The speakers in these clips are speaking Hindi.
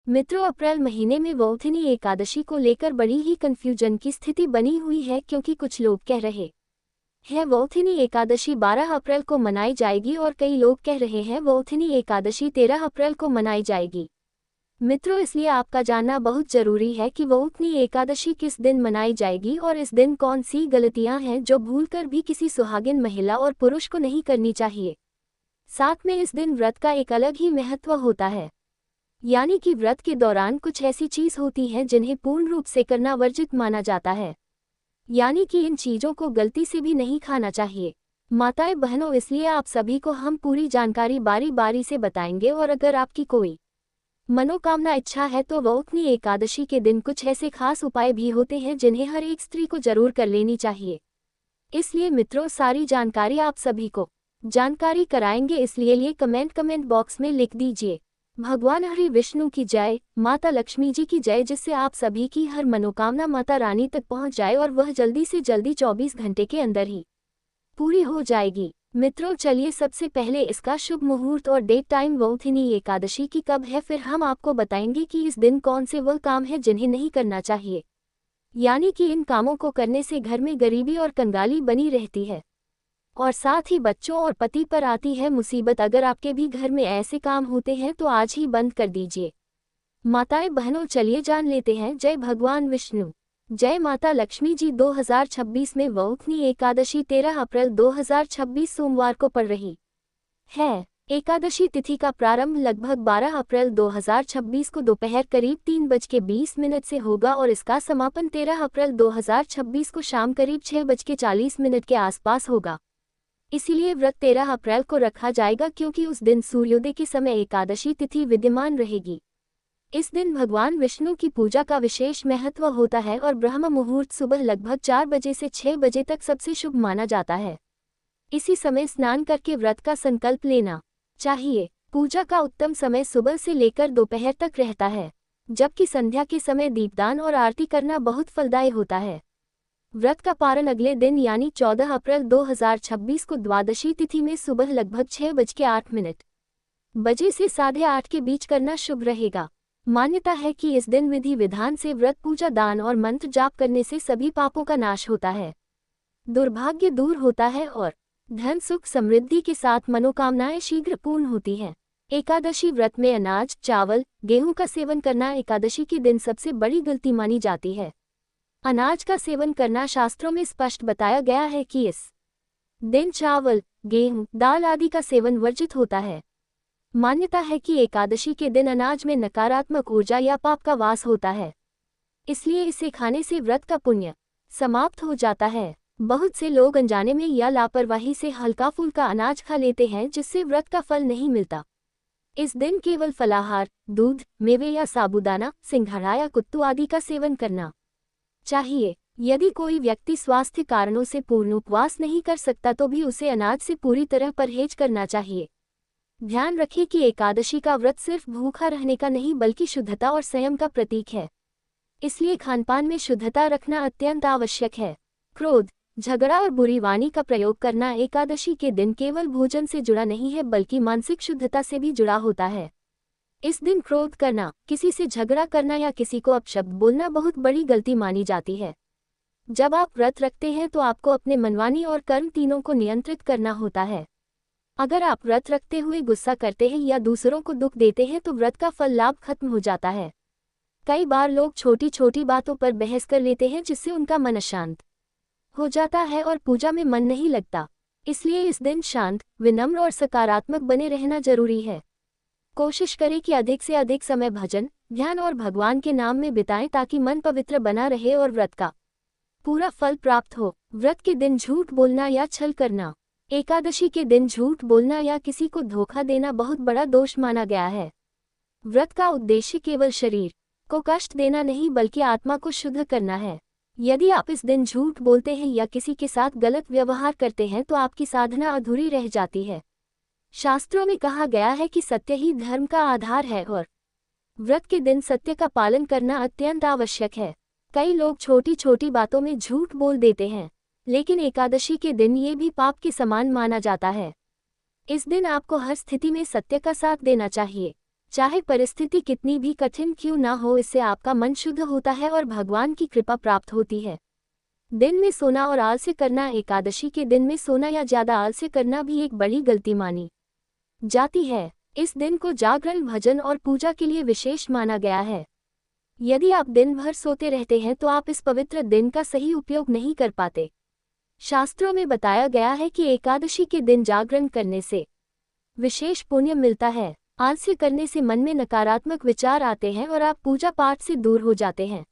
मित्रों, अप्रैल महीने में वौथिनी एकादशी को लेकर बड़ी ही कंफ्यूजन की स्थिति बनी हुई है, क्योंकि कुछ लोग कह रहे हैं वौथिनी एकादशी 12 अप्रैल को मनाई जाएगी और कई लोग कह रहे हैं वौथिनी एकादशी 13 अप्रैल को मनाई जाएगी। मित्रों, इसलिए आपका जानना बहुत जरूरी है कि वौथिनी एकादशी किस दिन मनाई जाएगी और इस दिन कौन सी गलतियां हैं जो भूलकर भी किसी सुहागिन महिला और पुरुष को नहीं करनी चाहिए। साथ में इस दिन व्रत का एक अलग ही महत्व होता है, यानी कि व्रत के दौरान कुछ ऐसी चीज होती हैं जिन्हें पूर्ण रूप से करना वर्जित माना जाता है, यानी कि इन चीजों को गलती से भी नहीं खाना चाहिए। माताएं बहनों, इसलिए आप सभी को हम पूरी जानकारी बारी बारी से बताएंगे और अगर आपकी कोई मनोकामना इच्छा है तो वौथिनी एकादशी के दिन कुछ ऐसे खास उपाय भी होते हैं जिन्हें हर एक स्त्री को जरूर कर लेनी चाहिए। इसलिए मित्रों, सारी जानकारी आप सभी को जानकारी कराएंगे, इसलिए ये कमेंट बॉक्स में लिख दीजिए। भगवान हरि विष्णु की जय, माता लक्ष्मी जी की जय, जिससे आप सभी की हर मनोकामना माता रानी तक पहुंच जाए और वह जल्दी से जल्दी 24 घंटे के अंदर ही पूरी हो जाएगी। मित्रों, चलिए सबसे पहले इसका शुभ मुहूर्त और डेट टाइम वौथिनी एकादशी की कब है, फिर हम आपको बताएंगे कि इस दिन कौन से वह काम है जिन्हें नहीं करना चाहिए, यानी कि इन कामों को करने से घर में गरीबी और कंगाली बनी रहती है और साथ ही बच्चों और पति पर आती है मुसीबत। अगर आपके भी घर में ऐसे काम होते हैं तो आज ही बंद कर दीजिए। माताएं बहनों, चलिए जान लेते हैं। जय भगवान विष्णु, जय माता लक्ष्मी जी। 2026 में वौथिनी एकादशी 13 अप्रैल 2026 सोमवार को पड़ रही है। एकादशी तिथि का प्रारंभ लगभग 12 अप्रैल 2026 को दोपहर करीब 3:20 से होगा और इसका समापन 13 अप्रैल 2026 को शाम करीब 6:40 के आसपास होगा। इसीलिए व्रत 13 अप्रैल को रखा जाएगा, क्योंकि उस दिन सूर्योदय के समय एकादशी तिथि विद्यमान रहेगी। इस दिन भगवान विष्णु की पूजा का विशेष महत्व होता है और ब्रह्म मुहूर्त सुबह लगभग 4 बजे से 6 बजे तक सबसे शुभ माना जाता है। इसी समय स्नान करके व्रत का संकल्प लेना चाहिए। पूजा का उत्तम समय सुबह से लेकर दोपहर तक रहता है, जबकि संध्या के समय दीपदान और आरती करना बहुत फलदायी होता है। व्रत का पारण अगले दिन यानी 14 अप्रैल 2026 को द्वादशी तिथि में सुबह लगभग 6:08 बजे से 8:30 के बीच करना शुभ रहेगा। मान्यता है कि इस दिन विधि विधान से व्रत पूजा दान और मंत्र जाप करने से सभी पापों का नाश होता है, दुर्भाग्य दूर होता है और धन सुख समृद्धि के साथ मनोकामनाएं शीघ्र पूर्ण होती हैं। एकादशी व्रत में अनाज, चावल, गेहूं का सेवन करना एकादशी के दिन सबसे बड़ी गलती मानी जाती है। अनाज का सेवन करना शास्त्रों में स्पष्ट बताया गया है कि इस दिन चावल, गेहूं, दाल आदि का सेवन वर्जित होता है। मान्यता है कि एकादशी के दिन अनाज में नकारात्मक ऊर्जा या पाप का वास होता है, इसलिए इसे खाने से व्रत का पुण्य समाप्त हो जाता है। बहुत से लोग अनजाने में या लापरवाही से हल्का फुल्का अनाज खा लेते हैं, जिससे व्रत का फल नहीं मिलता। इस दिन केवल फलाहार, दूध, मेवे या साबूदाना, सिंघाड़ा या कुत्तू आदि का सेवन करना चाहिए। यदि कोई व्यक्ति स्वास्थ्य कारणों से पूर्ण उपवास नहीं कर सकता तो भी उसे अनाज से पूरी तरह परहेज करना चाहिए। ध्यान रखें कि एकादशी का व्रत सिर्फ भूखा रहने का नहीं बल्कि शुद्धता और संयम का प्रतीक है, इसलिए खानपान में शुद्धता रखना अत्यंत आवश्यक है। क्रोध, झगड़ा और बुरी वाणी का प्रयोग करना एकादशी के दिन केवल भोजन से जुड़ा नहीं है बल्कि मानसिक शुद्धता से भी जुड़ा होता है। इस दिन क्रोध करना, किसी से झगड़ा करना या किसी को अपशब्द बोलना बहुत बड़ी गलती मानी जाती है। जब आप व्रत रखते हैं तो आपको अपने मनवानी और कर्म तीनों को नियंत्रित करना होता है। अगर आप व्रत रखते हुए गुस्सा करते हैं या दूसरों को दुख देते हैं तो व्रत का फल लाभ खत्म हो जाता है। कई बार लोग छोटी छोटी बातों पर बहस कर लेते हैं, जिससे उनका मन अशांत हो जाता है और पूजा में मन नहीं लगता। इसलिए इस दिन शांत, विनम्र और सकारात्मक बने रहना जरूरी है। कोशिश करें कि अधिक से अधिक समय भजन, ध्यान और भगवान के नाम में बिताएं ताकि मन पवित्र बना रहे और व्रत का पूरा फल प्राप्त हो। व्रत के दिन झूठ बोलना या छल करना। एकादशी के दिन झूठ बोलना या किसी को धोखा देना बहुत बड़ा दोष माना गया है। व्रत का उद्देश्य केवल शरीर को कष्ट देना नहीं बल्कि आत्मा को शुद्ध करना है। यदि आप इस दिन झूठ बोलते हैं या किसी के साथ गलत व्यवहार करते हैं तो आपकी साधना अधूरी रह जाती है। शास्त्रों में कहा गया है कि सत्य ही धर्म का आधार है और व्रत के दिन सत्य का पालन करना अत्यंत आवश्यक है। कई लोग छोटी छोटी बातों में झूठ बोल देते हैं, लेकिन एकादशी के दिन ये भी पाप के समान माना जाता है। इस दिन आपको हर स्थिति में सत्य का साथ देना चाहिए। चाहे परिस्थिति कितनी भी कठिन क्यों ना हो, इससे आपका मन शुद्ध होता है और भगवान की कृपा प्राप्त होती है। दिन में सोना और आलस्य करना। एकादशी के दिन में सोना या ज्यादा आलस्य करना भी एक बड़ी गलती मानी जाती है। इस दिन को जागरण, भजन और पूजा के लिए विशेष माना गया है। यदि आप दिन भर सोते रहते हैं तो आप इस पवित्र दिन का सही उपयोग नहीं कर पाते। शास्त्रों में बताया गया है कि एकादशी के दिन जागरण करने से विशेष पुण्य मिलता है। आलस्य करने से मन में नकारात्मक विचार आते हैं और आप पूजा पाठ से दूर हो जाते हैं।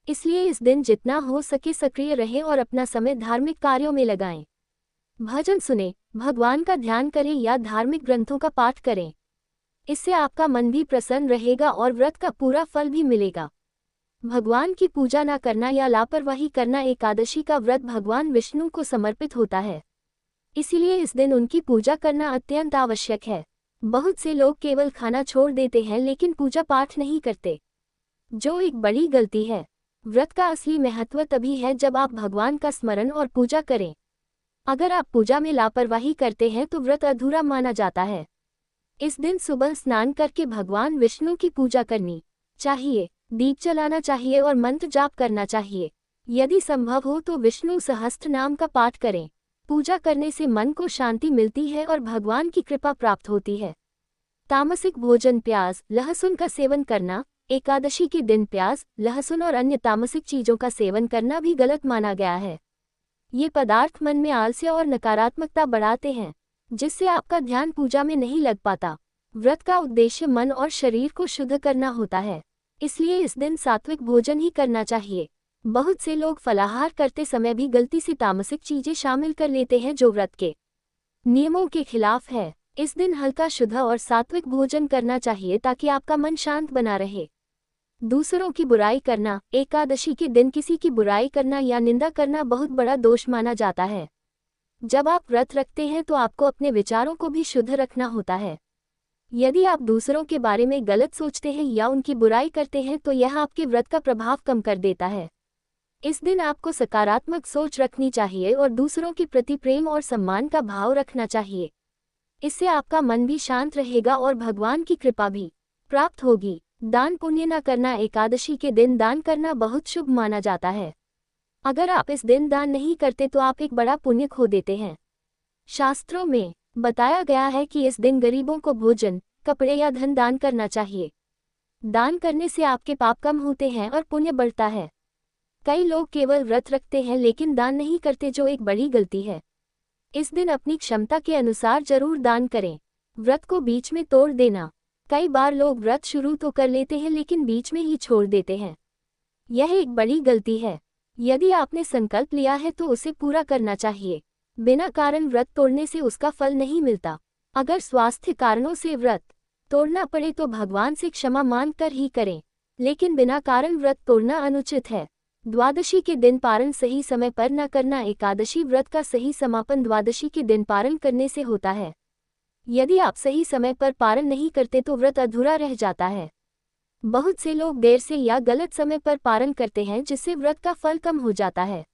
इसलिए इस दिन जितना हो सके सक्रिय रहें और अपना समय धार्मिक कार्यों में लगाएं। भजन सुने, भगवान का ध्यान करें या धार्मिक ग्रंथों का पाठ करें। इससे आपका मन भी प्रसन्न रहेगा और व्रत का पूरा फल भी मिलेगा। भगवान की पूजा न करना या लापरवाही करना। एकादशी का व्रत भगवान विष्णु को समर्पित होता है, इसीलिए इस दिन उनकी पूजा करना अत्यंत आवश्यक है। बहुत से लोग केवल खाना छोड़ देते हैं लेकिन पूजा पाठ नहीं करते, जो एक बड़ी गलती है। व्रत का असली महत्व तभी है जब आप भगवान का स्मरण और पूजा करें। अगर आप पूजा में लापरवाही करते हैं तो व्रत अधूरा माना जाता है। इस दिन सुबह स्नान करके भगवान विष्णु की पूजा करनी चाहिए, दीप जलाना चाहिए और मंत्र जाप करना चाहिए। यदि संभव हो तो विष्णु सहस्त्र नाम का पाठ करें। पूजा करने से मन को शांति मिलती है और भगवान की कृपा प्राप्त होती है। तामसिक भोजन, प्याज, लहसुन का सेवन करना। एकादशी के दिन प्याज, लहसुन और अन्य तामसिक चीजों का सेवन करना भी गलत माना गया है। ये पदार्थ मन में आलस्य और नकारात्मकता बढ़ाते हैं, जिससे आपका ध्यान पूजा में नहीं लग पाता। व्रत का उद्देश्य मन और शरीर को शुद्ध करना होता है, इसलिए इस दिन सात्विक भोजन ही करना चाहिए। बहुत से लोग फलाहार करते समय भी गलती से तामसिक चीजें शामिल कर लेते हैं, जो व्रत के नियमों के खिलाफ है। इस दिन हल्का, शुद्ध और सात्विक भोजन करना चाहिए ताकि आपका मन शांत बना रहे। दूसरों की बुराई करना। एकादशी के दिन किसी की बुराई करना या निंदा करना बहुत बड़ा दोष माना जाता है। जब आप व्रत रखते हैं तो आपको अपने विचारों को भी शुद्ध रखना होता है। यदि आप दूसरों के बारे में गलत सोचते हैं या उनकी बुराई करते हैं तो यह आपके व्रत का प्रभाव कम कर देता है। इस दिन आपको सकारात्मक सोच रखनी चाहिए और दूसरों के प्रति प्रेम और सम्मान का भाव रखना चाहिए। इससे आपका मन भी शांत रहेगा और भगवान की कृपा भी प्राप्त होगी। दान पुण्य न करना। एकादशी के दिन दान करना बहुत शुभ माना जाता है। अगर आप इस दिन दान नहीं करते तो आप एक बड़ा पुण्य खो देते हैं। शास्त्रों में बताया गया है कि इस दिन गरीबों को भोजन, कपड़े या धन दान करना चाहिए। दान करने से आपके पाप कम होते हैं और पुण्य बढ़ता है। कई लोग केवल व्रत रखते हैं लेकिन दान नहीं करते, जो एक बड़ी गलती है। इस दिन अपनी क्षमता के अनुसार जरूर दान करें। व्रत को बीच में तोड़ देना। कई बार लोग व्रत शुरू तो कर लेते हैं लेकिन बीच में ही छोड़ देते हैं, यह एक बड़ी गलती है। यदि आपने संकल्प लिया है तो उसे पूरा करना चाहिए। बिना कारण व्रत तोड़ने से उसका फल नहीं मिलता। अगर स्वास्थ्य कारणों से व्रत तोड़ना पड़े तो भगवान से क्षमा मांग कर ही करें, लेकिन बिना कारण व्रत तोड़ना अनुचित है। द्वादशी के दिन पारण सही समय पर न करना। एकादशी व्रत का सही समापन द्वादशी के दिन पारण करने से होता है। यदि आप सही समय पर पारण नहीं करते तो व्रत अधूरा रह जाता है। बहुत से लोग देर से या गलत समय पर पारण करते हैं, जिससे व्रत का फल कम हो जाता है।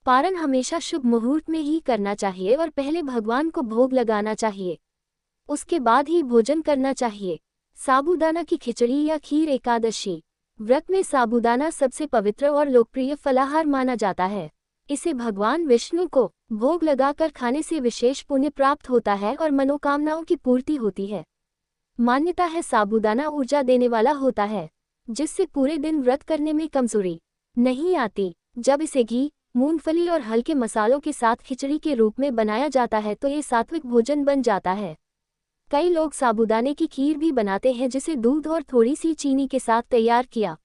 पारण हमेशा शुभ मुहूर्त में ही करना चाहिए और पहले भगवान को भोग लगाना चाहिए, उसके बाद ही भोजन करना चाहिए। साबूदाना की खिचड़ी या खीर। एकादशी व्रत में साबूदाना सबसे पवित्र और लोकप्रिय फलाहार माना जाता है। इसे भगवान विष्णु को भोग लगाकर खाने से विशेष पुण्य प्राप्त होता है और मनोकामनाओं की पूर्ति होती है। मान्यता है साबूदाना ऊर्जा देने वाला होता है, जिससे पूरे दिन व्रत करने में कमजोरी नहीं आती। जब इसे घी, मूंगफली और हल्के मसालों के साथ खिचड़ी के रूप में बनाया जाता है तो ये सात्विक भोजन बन जाता है। कई लोग साबूदाने की खीर भी बनाते हैं, जिसे दूध और थोड़ी सी चीनी के साथ तैयार किया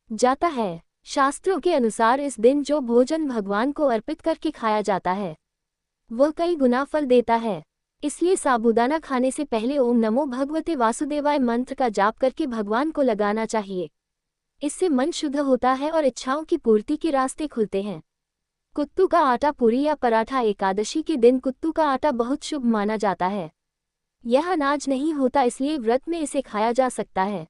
जाता है। शास्त्रों के अनुसार इस दिन जो भोजन भगवान को अर्पित करके खाया जाता है वह कई गुना फल देता है। इसलिए साबूदाना खाने से पहले ओम नमो भगवते वासुदेवाय मंत्र का जाप करके भगवान को लगाना चाहिए। इससे मन शुद्ध होता है और इच्छाओं की पूर्ति के रास्ते खुलते हैं। कुत्तू का आटा, पूरी या पराठा। एकादशी के दिन कुत्तू का आटा बहुत शुभ माना जाता है। यह अनाज नहीं होता, इसलिए व्रत में इसे खाया जा सकता है।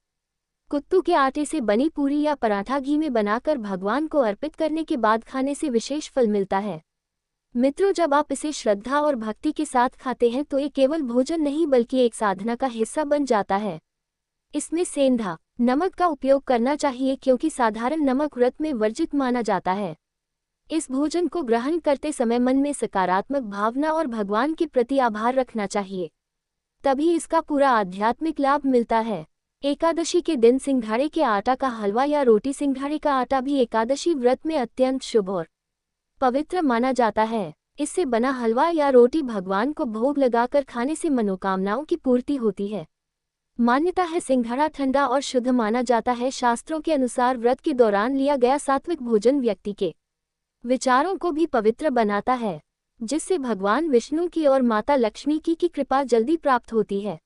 कुत्तू के आटे से बनी पूरी या पराठा घी में बनाकर भगवान को अर्पित करने के बाद खाने से विशेष फल मिलता है। मित्रों, जब आप इसे श्रद्धा और भक्ति के साथ खाते हैं तो ये केवल भोजन नहीं बल्कि एक साधना का हिस्सा बन जाता है। इसमें सेंधा नमक का उपयोग करना चाहिए क्योंकि साधारण नमक व्रत में वर्जित माना जाता है। इस भोजन को ग्रहण करते समय मन में सकारात्मक भावना और भगवान के प्रति आभार रखना चाहिए, तभी इसका पूरा आध्यात्मिक लाभ मिलता है। एकादशी के दिन सिंघाड़े के आटा का हलवा या रोटी। सिंघाड़े का आटा भी एकादशी व्रत में अत्यंत शुभ और पवित्र माना जाता है। इससे बना हलवा या रोटी भगवान को भोग लगाकर खाने से मनोकामनाओं की पूर्ति होती है। मान्यता है सिंघाड़ा ठंडा और शुद्ध माना जाता है। शास्त्रों के अनुसार व्रत के दौरान लिया गया सात्विक भोजन व्यक्ति के विचारों को भी पवित्र बनाता है, जिससे भगवान विष्णु की और माता लक्ष्मी की कृपा जल्दी प्राप्त होती है।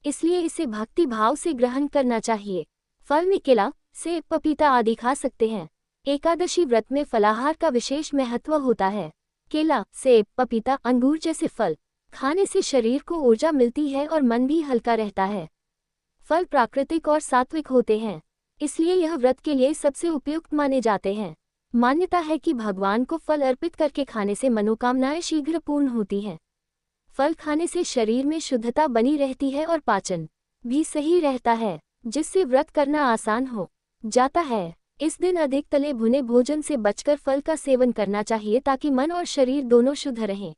इसलिए इसे भक्ति भाव से ग्रहण करना चाहिए। फल में केला, सेब, पपीता आदि खा सकते हैं। एकादशी व्रत में फलाहार का विशेष महत्व होता है। केला, सेब, पपीता, अंगूर जैसे फल खाने से शरीर को ऊर्जा मिलती है और मन भी हल्का रहता है। फल प्राकृतिक और सात्विक होते हैं, इसलिए यह व्रत के लिए सबसे उपयुक्त माने जाते हैं। मान्यता है कि भगवान को फल अर्पित करके खाने से मनोकामनाएं शीघ्र पूर्ण होती हैं। फल खाने से शरीर में शुद्धता बनी रहती है और पाचन भी सही रहता है, जिससे व्रत करना आसान हो जाता है। इस दिन अधिक तले भुने भोजन से बचकर फल का सेवन करना चाहिए ताकि मन और शरीर दोनों शुद्ध रहें।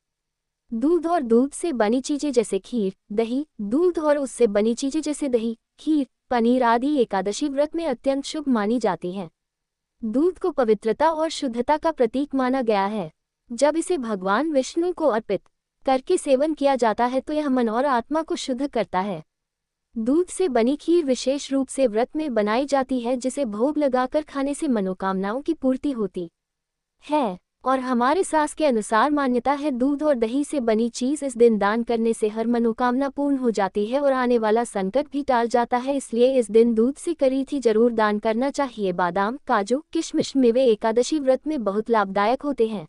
दूध और दूध से बनी चीजें जैसे खीर, दही, दूध और उससे बनी चीजें जैसे दही, खीर, पनीर आदि एकादशी व्रत में अत्यंत शुभ मानी जाती हैं। दूध को पवित्रता और शुद्धता का प्रतीक माना गया है। जब इसे भगवान विष्णु को अर्पित करके सेवन किया जाता है तो यह मन और आत्मा को शुद्ध करता है। दूध से बनी खीर विशेष रूप से व्रत में बनाई जाती है, जिसे भोग लगाकर खाने से मनोकामनाओं की पूर्ति होती है। और हमारे शास्त्र के अनुसार मान्यता है दूध और दही से बनी चीज इस दिन दान करने से हर मनोकामना पूर्ण हो जाती है और आने वाला संकट भी टाल जाता है। इसलिए इस दिन दूध से करी थी जरूर दान करना चाहिए। बादाम, काजू, किशमिश मेवे एकादशी व्रत में बहुत लाभदायक होते हैं।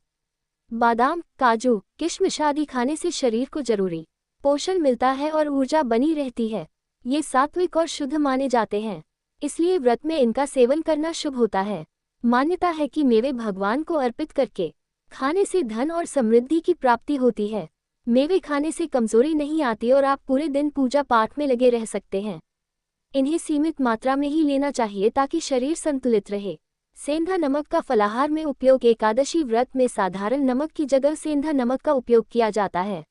बादाम, काजू, किशमिश आदि खाने से शरीर को जरूरी पोषण मिलता है और ऊर्जा बनी रहती है। ये सात्विक और शुद्ध माने जाते हैं, इसलिए व्रत में इनका सेवन करना शुभ होता है। मान्यता है कि मेवे भगवान को अर्पित करके खाने से धन और समृद्धि की प्राप्ति होती है। मेवे खाने से कमजोरी नहीं आती और आप पूरे दिन पूजा पाठ में लगे रह सकते हैं। इन्हें सीमित मात्रा में ही लेना चाहिए ताकि शरीर संतुलित रहे। सेंधा नमक का फलाहार में उपयोग एकादशी व्रत में साधारण नमक की जगह सेंधा नमक का उपयोग किया जाता है।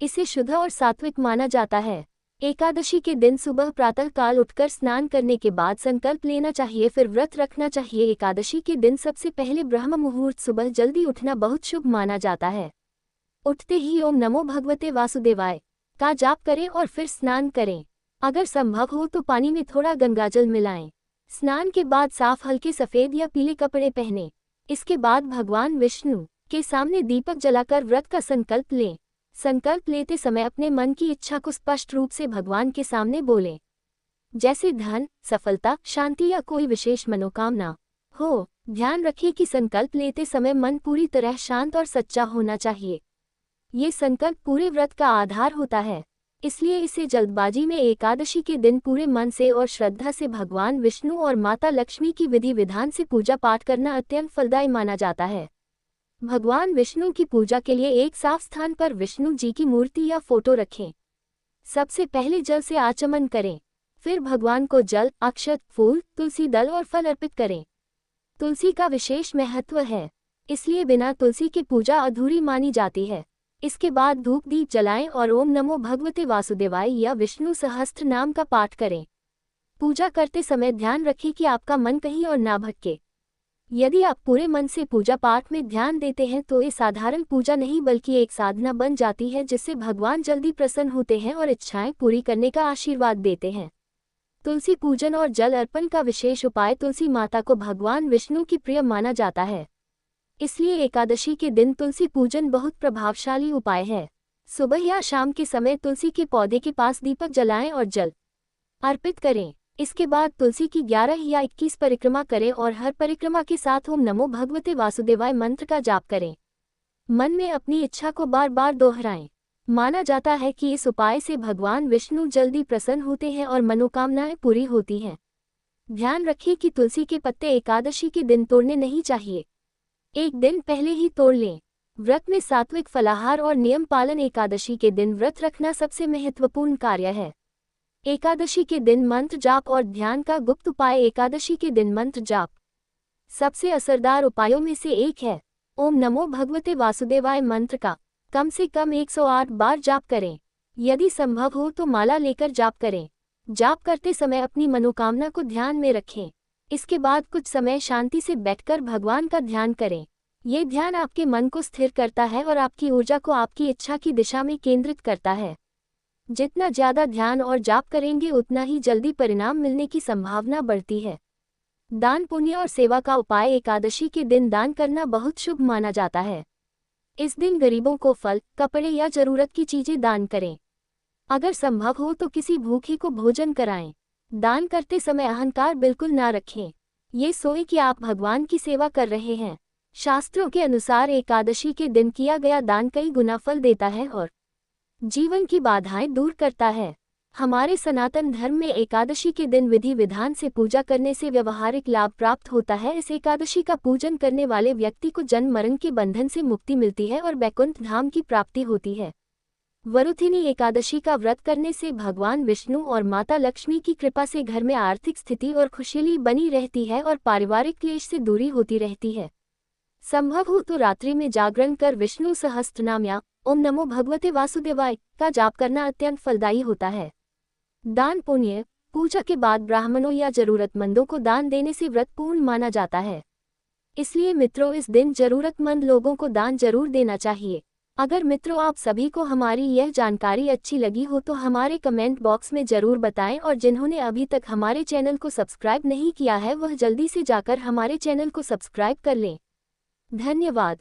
इसे शुद्ध और सात्विक माना जाता है। एकादशी के दिन सुबह प्रातः काल उठकर स्नान करने के बाद संकल्प लेना चाहिए, फिर व्रत रखना चाहिए। एकादशी के दिन सबसे पहले ब्रह्म मुहूर्त सुबह जल्दी उठना बहुत शुभ माना जाता है। उठते ही ओम नमो भगवते वासुदेवाय का जाप करें और फिर स्नान करें। अगर संभव हो तो पानी में थोड़ा गंगाजल मिलाएं। स्नान के बाद साफ हल्के सफेद या पीले कपड़े पहनें। इसके बाद भगवान विष्णु के सामने दीपक जलाकर व्रत का संकल्प लें। संकल्प लेते समय अपने मन की इच्छा को स्पष्ट रूप से भगवान के सामने बोलें, जैसे धन, सफलता, शांति या कोई विशेष मनोकामना हो। ध्यान रखें कि संकल्प लेते समय मन पूरी तरह शांत और सच्चा होना चाहिए। ये संकल्प पूरे व्रत का आधार होता है, इसलिए इसे जल्दबाजी में एकादशी के दिन पूरे मन से और श्रद्धा से भगवान विष्णु और माता लक्ष्मी की विधि विधान से पूजा पाठ करना अत्यंत फलदायी माना जाता है। भगवान विष्णु की पूजा के लिए एक साफ स्थान पर विष्णु जी की मूर्ति या फोटो रखें। सबसे पहले जल से आचमन करें, फिर भगवान को जल, अक्षत, फूल, तुलसी दल और फल अर्पित करें। तुलसी का विशेष महत्व है, इसलिए बिना तुलसी के पूजा अधूरी मानी जाती है। इसके बाद धूप दीप जलाएं और ओम नमो भगवते वासुदेवाय या विष्णु सहस्त्र नाम का पाठ करें। पूजा करते समय ध्यान रखें कि आपका मन कहीं और ना भटके। यदि आप पूरे मन से पूजा पाठ में ध्यान देते हैं तो ये साधारण पूजा नहीं बल्कि एक साधना बन जाती है, जिससे भगवान जल्दी प्रसन्न होते हैं और इच्छाएं पूरी करने का आशीर्वाद देते हैं। तुलसी पूजन और जल अर्पण का विशेष उपाय। तुलसी माता को भगवान विष्णु की प्रिय माना जाता है, इसलिए एकादशी के दिन तुलसी पूजन बहुत प्रभावशाली उपाय है। सुबह या शाम के समय तुलसी के पौधे के पास दीपक जलाएं और जल अर्पित करें। इसके बाद तुलसी की 11 या 21 परिक्रमा करें और हर परिक्रमा के साथ ओम नमो भगवते वासुदेवाय मंत्र का जाप करें। मन में अपनी इच्छा को बार बार दोहराएं। माना जाता है कि इस उपाय से भगवान विष्णु जल्दी प्रसन्न होते हैं और मनोकामनाएं पूरी होती हैं। ध्यान रखिए कि तुलसी के पत्ते एकादशी के दिन तोड़ने नहीं चाहिए, एक दिन पहले ही तोड़ लें। व्रत में सात्विक फलाहार और नियम पालन। एकादशी के दिन व्रत रखना सबसे महत्वपूर्ण कार्य है। एकादशी के दिन मंत्र जाप और ध्यान का गुप्त उपाय। एकादशी के दिन मंत्र जाप सबसे असरदार उपायों में से एक है। ओम नमो भगवते वासुदेवाय मंत्र का कम से कम 108 बार जाप करें। यदि संभव हो तो माला लेकर जाप करें। जाप करते समय अपनी मनोकामना को ध्यान में रखें। इसके बाद कुछ समय शांति से बैठकर भगवान का ध्यान करें। ये ध्यान आपके मन को स्थिर करता है और आपकी ऊर्जा को आपकी इच्छा की दिशा में केंद्रित करता है। जितना ज्यादा ध्यान और जाप करेंगे उतना ही जल्दी परिणाम मिलने की संभावना बढ़ती है। दान पुण्य और सेवा का उपाय। एकादशी के दिन दान करना बहुत शुभ माना जाता है। इस दिन गरीबों को फल, कपड़े या जरूरत की चीजें दान करें। अगर संभव हो तो किसी भूखे को भोजन कराएं। दान करते समय अहंकार बिल्कुल ना रखें। ये सोचे कि आप भगवान की सेवा कर रहे हैं। शास्त्रों के अनुसार एकादशी के दिन किया गया दान कई गुना फल देता है और जीवन की बाधाएं दूर करता है। हमारे सनातन धर्म में एकादशी के दिन विधि विधान से पूजा करने से व्यवहारिक लाभ प्राप्त होता है। इस एकादशी का पूजन करने वाले व्यक्ति को जन्म मरण के बंधन से मुक्ति मिलती है और वैकुंठ धाम की प्राप्ति होती है। वरुथिनी एकादशी का व्रत करने से भगवान विष्णु और माता लक्ष्मी की कृपा से घर में आर्थिक स्थिति और खुशहाली बनी रहती है और पारिवारिक क्लेश से दूरी होती रहती है। संभव हो तो रात्रि में जागरण कर विष्णु सहस्त्रनाम या ओम नमो भगवते वासुदेवाय का जाप करना अत्यंत फलदायी होता है। दान पुण्य। पूजा के बाद ब्राह्मणों या जरूरतमंदों को दान देने से व्रत पूर्ण माना जाता है। इसलिए मित्रों, इस दिन जरूरतमंद लोगों को दान जरूर देना चाहिए। अगर मित्रों आप सभी को हमारी यह जानकारी अच्छी लगी हो तो हमारे कमेंट बॉक्स में जरूर बताएं और जिन्होंने अभी तक हमारे चैनल को सब्सक्राइब नहीं किया है वह जल्दी से जाकर हमारे चैनल को सब्सक्राइब कर लें। धन्यवाद।